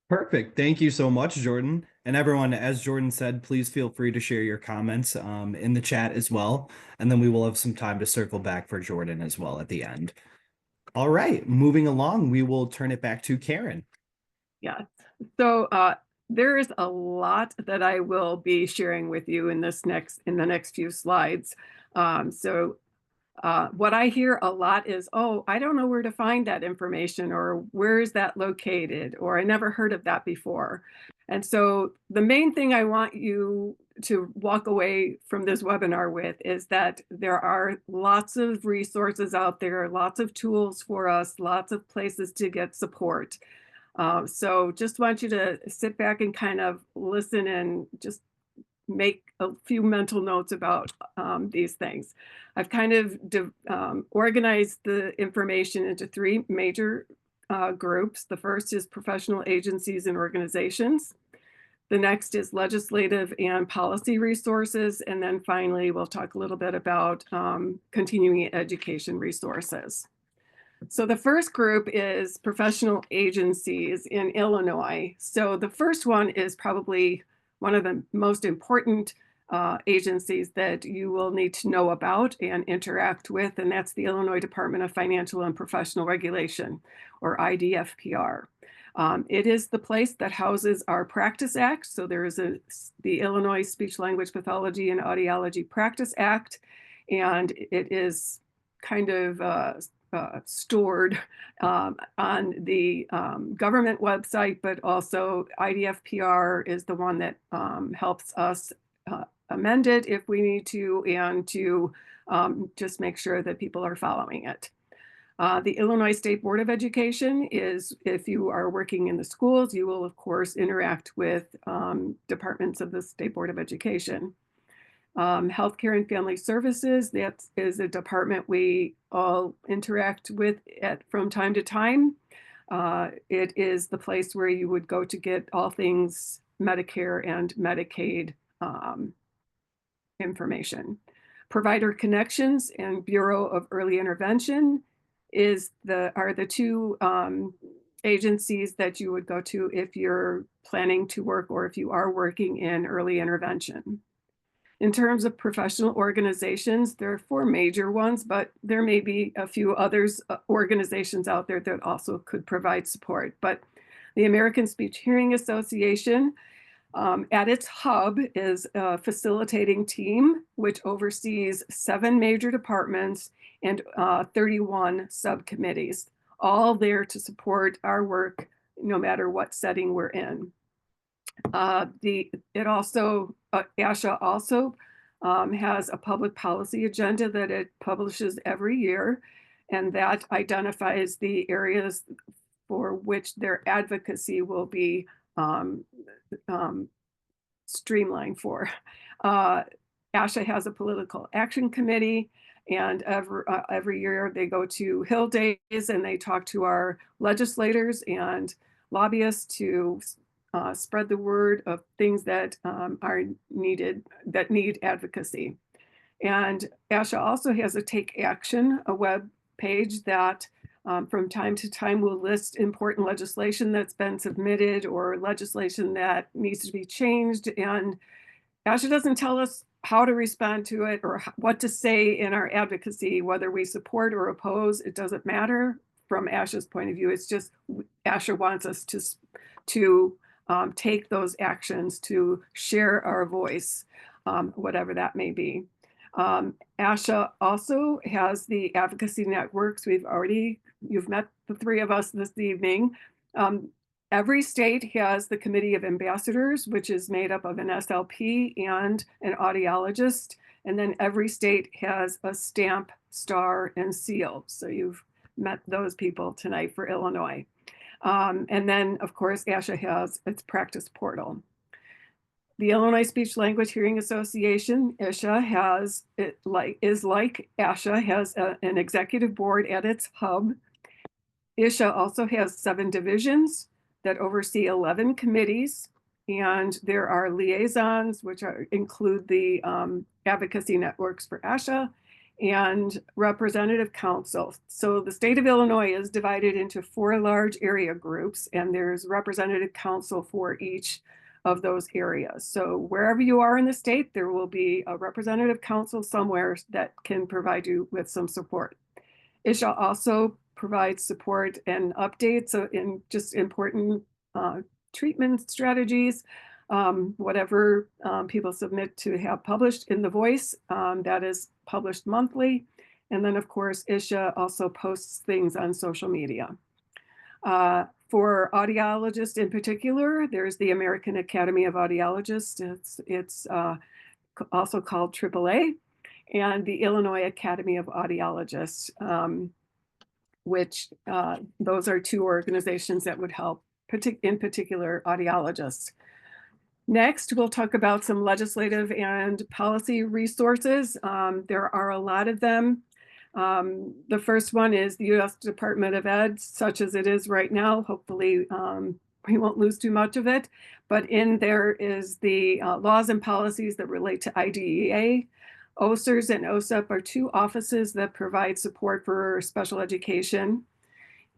Perfect. Thank you so much, Jordan. And everyone, as Jordan said, please feel free to share your comments in the chat as well. And then we will have some time to circle back for Jordan as well at the end. All right, moving along, we will turn it back to Karen. Yeah, so there is a lot that I will be sharing with you in the next few slides. What I hear a lot is, oh, I don't know where to find that information, or where is that located, or I never heard of that before. And so the main thing I want you to walk away from this webinar with is that there are lots of resources out there, lots of tools for us, lots of places to get support. So just want you to sit back and kind of listen and just make a few mental notes about these things. I've kind of organized the information into three major groups. The first is professional agencies and organizations. The next is legislative and policy resources. And then finally, we'll talk a little bit about continuing education resources. So the first group is professional agencies in Illinois. So the first one is probably one of the most important agencies that you will need to know about and interact with, and that's the Illinois Department of Financial and Professional Regulation, or IDFPR. It is the place that houses our Practice Act. So there is the Illinois Speech Language Pathology and Audiology Practice Act, and it is kind of stored on the government website, but also IDFPR is the one that helps us amend it if we need to, and to just make sure that people are following it. The Illinois State Board of Education is, if you are working in the schools, you will of course interact with departments of the State Board of Education. Healthcare and Family Services, that is a department we all interact with from time to time. It is the place where you would go to get all things Medicare and Medicaid information. Provider Connections and Bureau of Early Intervention are the two agencies that you would go to if you're planning to work or if you are working in early intervention. In terms of professional organizations, there are four major ones, but there may be a few others, organizations out there that also could provide support. But the American Speech Hearing Association, at its hub, is a facilitating team which oversees 7 major departments and 31 subcommittees. all there to support our work, no matter what setting we're in. ASHA also has a public policy agenda that it publishes every year, and that identifies the areas for which their advocacy will be streamlined for. ASHA has a political action committee, and every year they go to Hill Days and they talk to our legislators and lobbyists to spread the word of things that are needed, that need advocacy. And ASHA also has a Take Action, a web page that from time to time will list important legislation that's been submitted or legislation that needs to be changed. And ASHA doesn't tell us how to respond to it or what to say in our advocacy, whether we support or oppose. It doesn't matter from ASHA's point of view. It's just ASHA wants us to take those actions, to share our voice, whatever that may be. ASHA also has the advocacy networks. You've met the three of us this evening. Every state has the Committee of Ambassadors, which is made up of an SLP and an audiologist. And then every state has a stamp, star, and seal. So you've met those people tonight for Illinois. And then, of course, ASHA has its practice portal. The Illinois Speech Language Hearing Association, ISHA, is like ASHA, has an executive board at its hub. ISHA also has 7 divisions that oversee 11 committees, and there are liaisons, which include the advocacy networks for ASHA, and representative council. So the state of Illinois is divided into 4 large area groups, and there's representative council for each of those areas. So wherever you are in the state, there will be a representative council somewhere that can provide you with some support. ISHA also provides support and updates in just important treatment strategies, whatever people submit to have published in The Voice, that is published monthly. And then, of course, ISHA also posts things on social media. For audiologists in particular, there's the American Academy of Audiologists. It's also called AAA, and the Illinois Academy of Audiologists, which those are 2 organizations that would help, in particular, audiologists. Next, we'll talk about some legislative and policy resources. There are a lot of them. The first one is the U.S. Department of Ed, such as it is right now. Hopefully, we won't lose too much of it. But in there is the laws and policies that relate to IDEA. OSERS and OSEP are 2 offices that provide support for special education.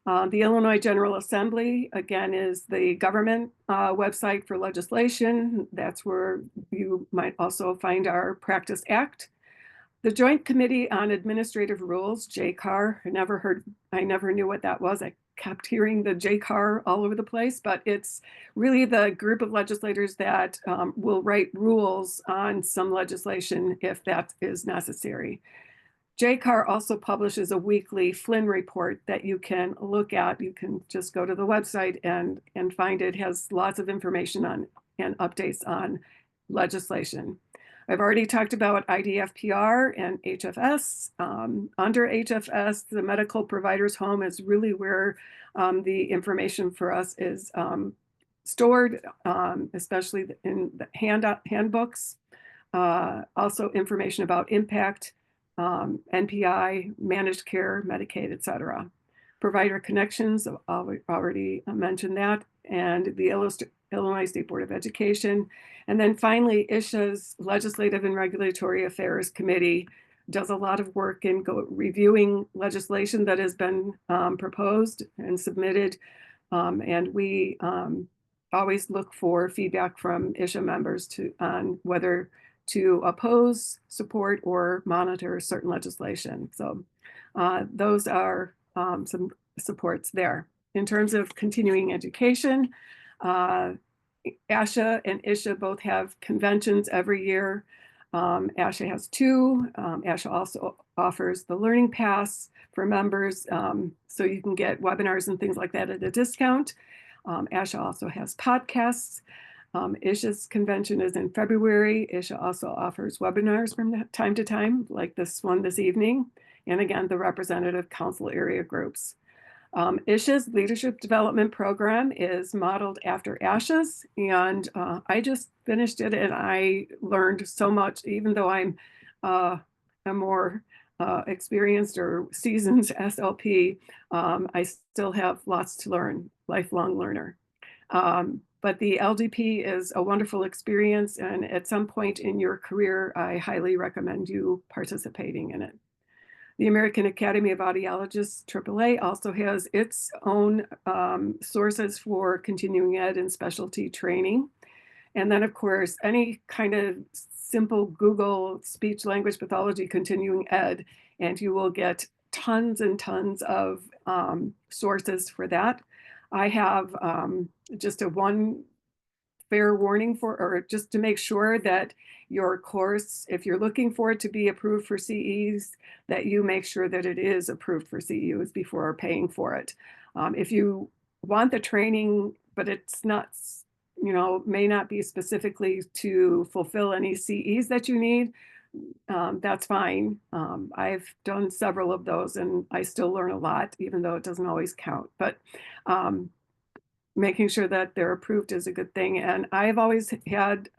The Illinois General Assembly, again, is the government website for legislation. That's where you might also find our Practice Act. The Joint Committee on Administrative Rules, JCAR, I never knew what that was. I kept hearing the JCAR all over the place, but it's really the group of legislators that will write rules on some legislation if that is necessary. JCAR also publishes a weekly Flynn report that you can look at. You can just go to the website and find it. It has lots of information on and updates on legislation. I've already talked about IDFPR and HFS. Under HFS, the medical provider's home is really where the information for us is stored, especially in the handbooks. Also information about impact, NPI, managed care, Medicaid, et cetera. Provider connections, I've already mentioned that, and the Illinois State Board of Education. And then finally, ISHA's Legislative and Regulatory Affairs Committee does a lot of work in reviewing legislation that has been proposed and submitted. And we always look for feedback from ISHA members on whether to oppose, support, or monitor certain legislation. So those are some supports there. In terms of continuing education, ASHA and ISHA both have conventions every year. ASHA has two. ASHA also offers the Learning Pass for members, so you can get webinars and things like that at a discount. ASHA also has podcasts. ISHA's convention is in February. ISHA also offers webinars from time to time, like this one this evening. And again, the representative council area groups. ISHA's leadership development program is modeled after ASHA's, and I just finished it and I learned so much, even though I'm a more experienced or seasoned SLP, I still have lots to learn, lifelong learner. But the LDP is a wonderful experience, and at some point in your career, I highly recommend you participating in it. The American Academy of Audiologists, AAA, also has its own sources for continuing ed and specialty training. And then, of course, any kind of simple Google speech language pathology continuing ed, and you will get tons and tons of sources for that. I have just a one fair warning for, or just to make sure that your course, if you're looking for it to be approved for CEs, that you make sure that it is approved for CEUs before paying for it. If you want the training, but it's not, may not be specifically to fulfill any CEs that you need, that's fine. I've done several of those and I still learn a lot, even though it doesn't always count. But making sure that they're approved is a good thing. And I've always had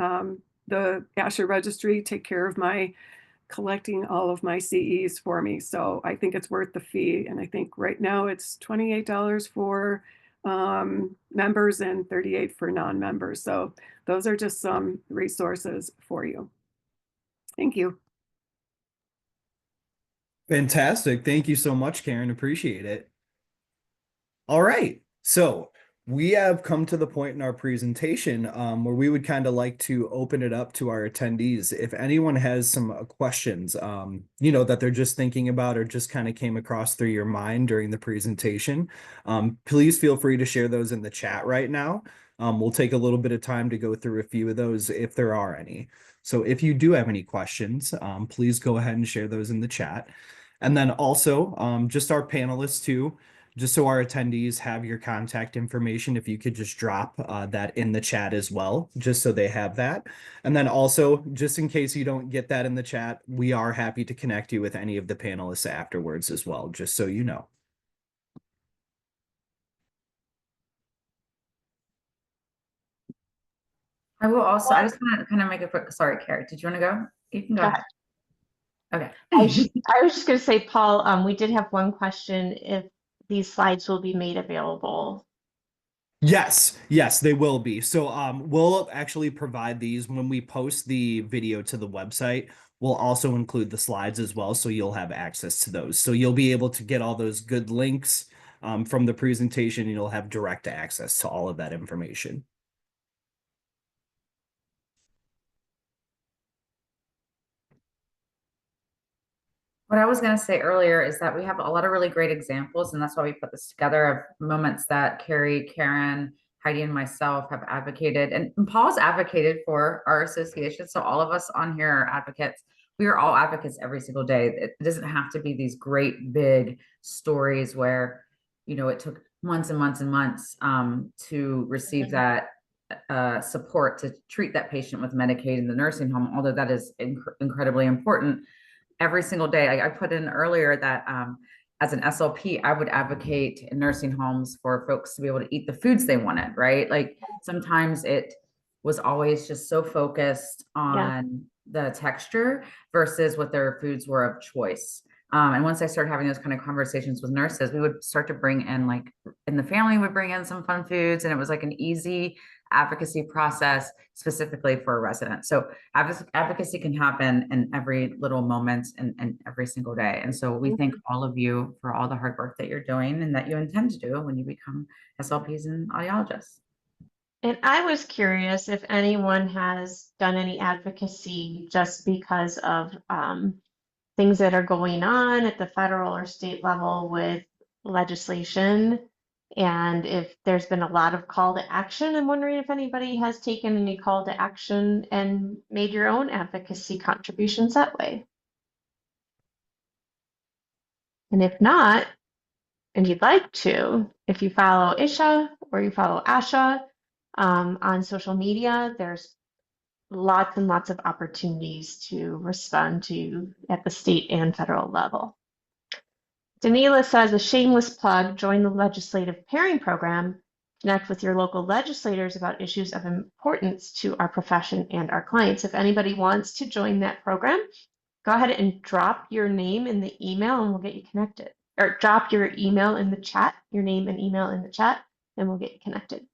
the ASHA registry take care of my collecting all of my CEs for me. So I think it's worth the fee. And I think right now it's $28 for members and $38 for non-members. So those are just some resources for you. Thank you. Fantastic. Thank you so much, Karen. Appreciate it. All right. So we have come to the point in our presentation where we would kind of like to open it up to our attendees. If anyone has some questions, that they're just thinking about or just kind of came across through your mind during the presentation, please feel free to share those in the chat right now. We'll take a little bit of time to go through a few of those if there are any. So if you do have any questions, please go ahead and share those in the chat. And then also just our panelists too, just so our attendees have your contact information, if you could just drop that in the chat as well, just so they have that. And then also, just in case you don't get that in the chat, we are happy to connect you with any of the panelists afterwards as well, just so you know. I will also, I just want to kind of make a quick, sorry, Carrie, did you want to go? You can go ahead. Okay. I was just going to say, Paul, we did have one question if these slides will be made available. Yes, they will be. So we'll actually provide these when we post the video to the website. We'll also include the slides as well, so you'll have access to those. So you'll be able to get all those good links from the presentation, and you'll have direct access to all of that information. What I was going to say earlier is that we have a lot of really great examples, and that's why we put this together of moments that Carrie, Karen, Heidi, and myself have advocated. And Paul's advocated for our association. So all of us on here are advocates. We are all advocates every single day. It doesn't have to be these great big stories where, it took months and months and months to receive that support to treat that patient with Medicaid in the nursing home, although that is incredibly important. Every single day. I put in earlier that as an SLP, I would advocate in nursing homes for folks to be able to eat the foods they wanted, right? Like sometimes it was always just so focused on the texture versus what their foods were of choice. And once I started having those kind of conversations with nurses, we would start to bring in and the family would bring in some fun foods, and it was like an easy advocacy process specifically for a resident. So advocacy can happen in every little moment and every single day. And so we thank all of you for all the hard work that you're doing and that you intend to do when you become SLPs and audiologists. And I was curious if anyone has done any advocacy just because of things that are going on at the federal or state level with legislation And if there's been a lot of call to action, I'm wondering if anybody has taken any call to action and made your own advocacy contributions that way. And if not, and you'd like to, if you follow Isha or you follow Asha on social media, there's lots and lots of opportunities to respond to at the state and federal level. Danila says, a shameless plug, join the legislative pairing program. Connect with your local legislators about issues of importance to our profession and our clients. If anybody wants to join that program, go ahead and drop your name in the email and we'll get you connected. Or drop your email in the chat, your name and email in the chat, and we'll get you connected.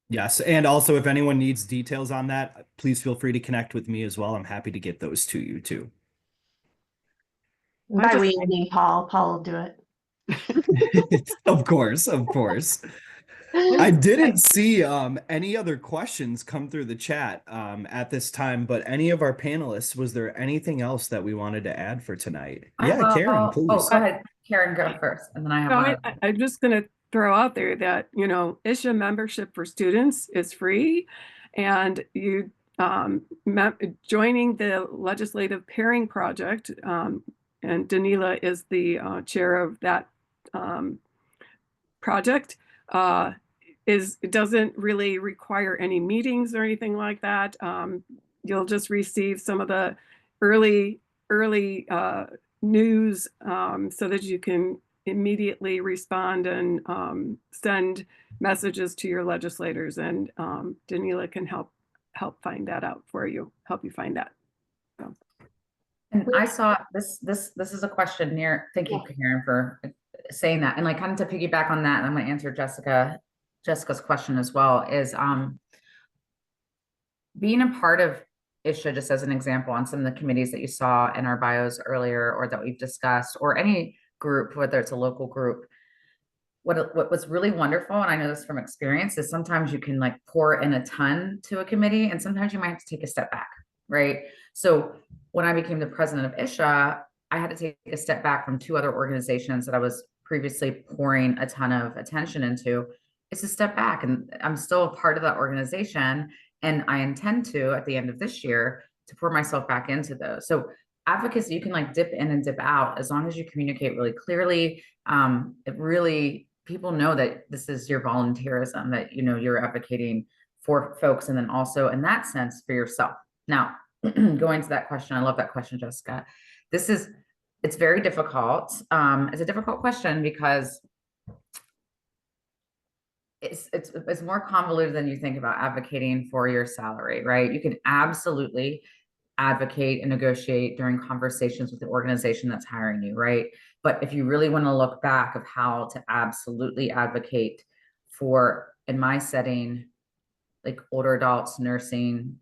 Yes, and also if anyone needs details on that, please feel free to connect with me as well. I'm happy to get those to you too. And by we, I mean Paul. Paul will do it. Of course, of course. I didn't see any other questions come through the chat at this time, but any of our panelists, was there anything else that we wanted to add for tonight? Yeah, Karen, please. Oh, go ahead. Karen, go first, and then I have one. I'm just going to throw out there that, you know, ISHA membership for students is free, and you joining the legislative pairing project, and Danila is the chair of that project, it doesn't really require any meetings or anything like that. You'll just receive some of the early news so that you can immediately respond and send messages to your legislators, and Danila can help find that out for you, help you find that. So. And I saw this is a question near, thank you, Karen, for saying that. And like kind of to piggyback on that, and I'm going to answer Jessica's question as well, is being a part of ISHA, just as an example, on some of the committees that you saw in our bios earlier or that we've discussed, or any group, whether it's a local group. What was really wonderful, and I know this from experience, is sometimes you can like pour in a ton to a committee, and sometimes you might have to take a step back, right? So when I became the president of ISHA, I had to take a step back from 2 other organizations that I was previously pouring a ton of attention into. It's a step back, and I'm still a part of that organization, and I intend to, at the end of this year, to pour myself back into those. So advocacy, you can like dip in and dip out as long as you communicate really clearly. It really, people know that this is your volunteerism, that, you know, you're advocating for folks, and then also in that sense for yourself. Now, going to that question, I love that question, Jessica. It's very difficult. It's a difficult question because it's more convoluted than you think about advocating for your salary, right? You can absolutely advocate and negotiate during conversations with the organization that's hiring you, right? But if you really want to look back of how to absolutely advocate for, in my setting, like older adults, nursing,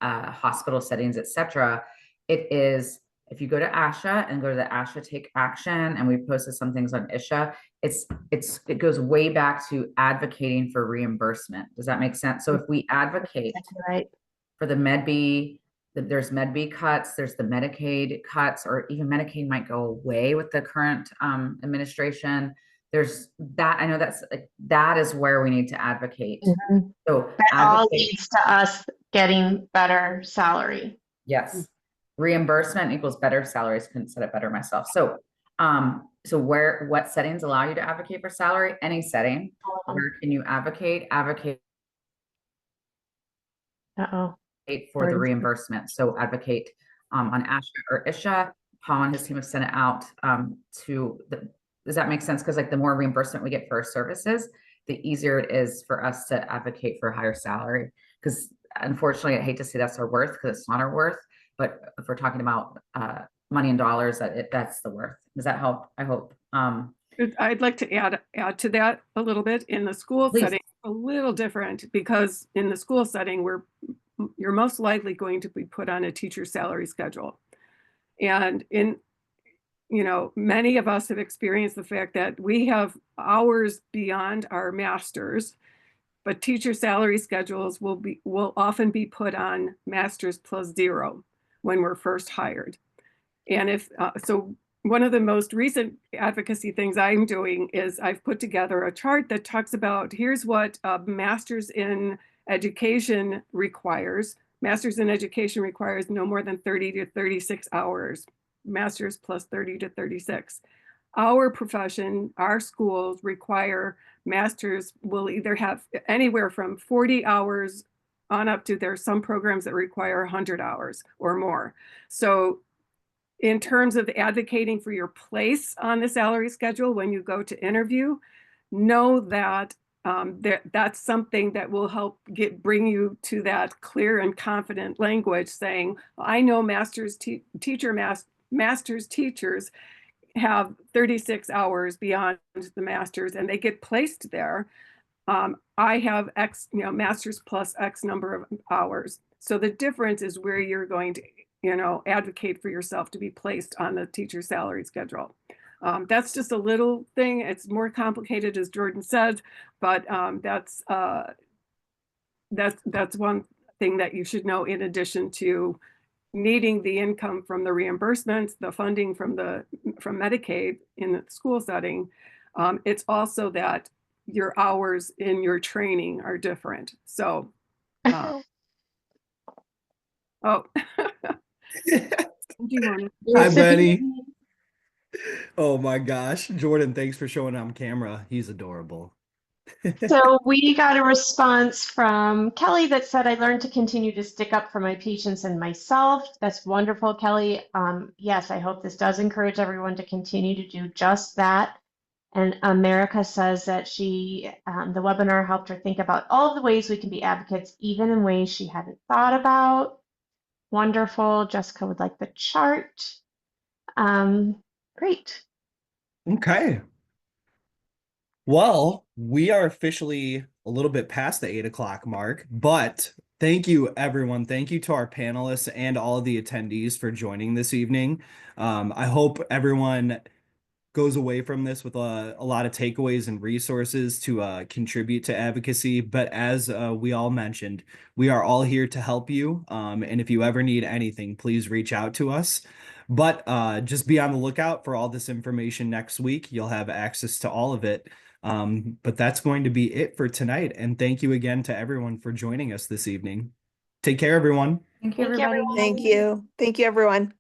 hospital settings, etc., it is, if you go to ASHA and go to the ASHA Take Action, and we posted some things on ISHA, it goes way back to advocating for reimbursement. Does that make sense? So if we advocate for the Med B, there's Med B cuts, there's the Medicaid cuts, or even Medicaid might go away with the current administration. There's that. I know that's like, that is where we need to advocate. Mm-hmm. So that all leads to us getting better salary. Yes. Reimbursement equals better salaries. Couldn't set it better myself. So, what settings allow you to advocate for salary? Any setting. Where can you advocate? Advocate for the reimbursement. So advocate on ASHA or ISHA. Paul and his team have sent it out to the. Does that make sense? Because like the more reimbursement we get for our services, the easier it is for us to advocate for a higher salary. Because unfortunately, I hate to say that's our worth, because it's not our worth. But if we're talking about money and dollars, that's the worth. Does that help? I hope. I'd like to add to that a little bit. In the school setting, a little different, because in the school setting, you're most likely going to be put on a teacher salary schedule. And many of us have experienced the fact that we have hours beyond our masters, but teacher salary schedules will often be put on masters plus 0 when we're first hired. And if so, one of the most recent advocacy things I'm doing is I've put together a chart that talks about here's what a master's in education requires. Master's in education requires no more than 30 to 36 hours. Master's plus 30 to 36. Our profession, our schools require masters will either have anywhere from 40 hours on up to there's some programs that require 100 hours or more. So in terms of advocating for your place on the salary schedule when you go to interview, know that that's something that will help bring you to that clear and confident language saying, I know master's teachers have 36 hours beyond the master's and they get placed there. I have X, master's plus X number of hours. So the difference is where you're going to, advocate for yourself to be placed on the teacher salary schedule. That's just a little thing. It's more complicated, as Jordan said, but that's one thing that you should know in addition to needing the income from the reimbursements, the funding from Medicaid in the school setting. It's also that your hours in your training are different. So, oh. Do you want to? Hi, Benny. Oh my gosh. Jordan, thanks for showing on camera. He's adorable. So we got a response from Kelly that said, I learned to continue to stick up for my patients and myself. That's wonderful, Kelly. Yes, I hope this does encourage everyone to continue to do just that. And America says that the webinar helped her think about all of the ways we can be advocates, even in ways she hadn't thought about. Wonderful. Jessica would like the chart. Great. Okay. Well, we are officially a little bit past the 8 o'clock mark, but thank you, everyone. Thank you to our panelists and all of the attendees for joining this evening. I hope everyone goes away from this with a lot of takeaways and resources to contribute to advocacy. But as we all mentioned, we are all here to help you. And if you ever need anything, please reach out to us. But just be on the lookout for all this information next week. You'll have access to all of it. But that's going to be it for tonight. And thank you again to everyone for joining us this evening. Take care, everyone. Thank you, Thank you, everybody. everyone. Thank you. Thank you, everyone.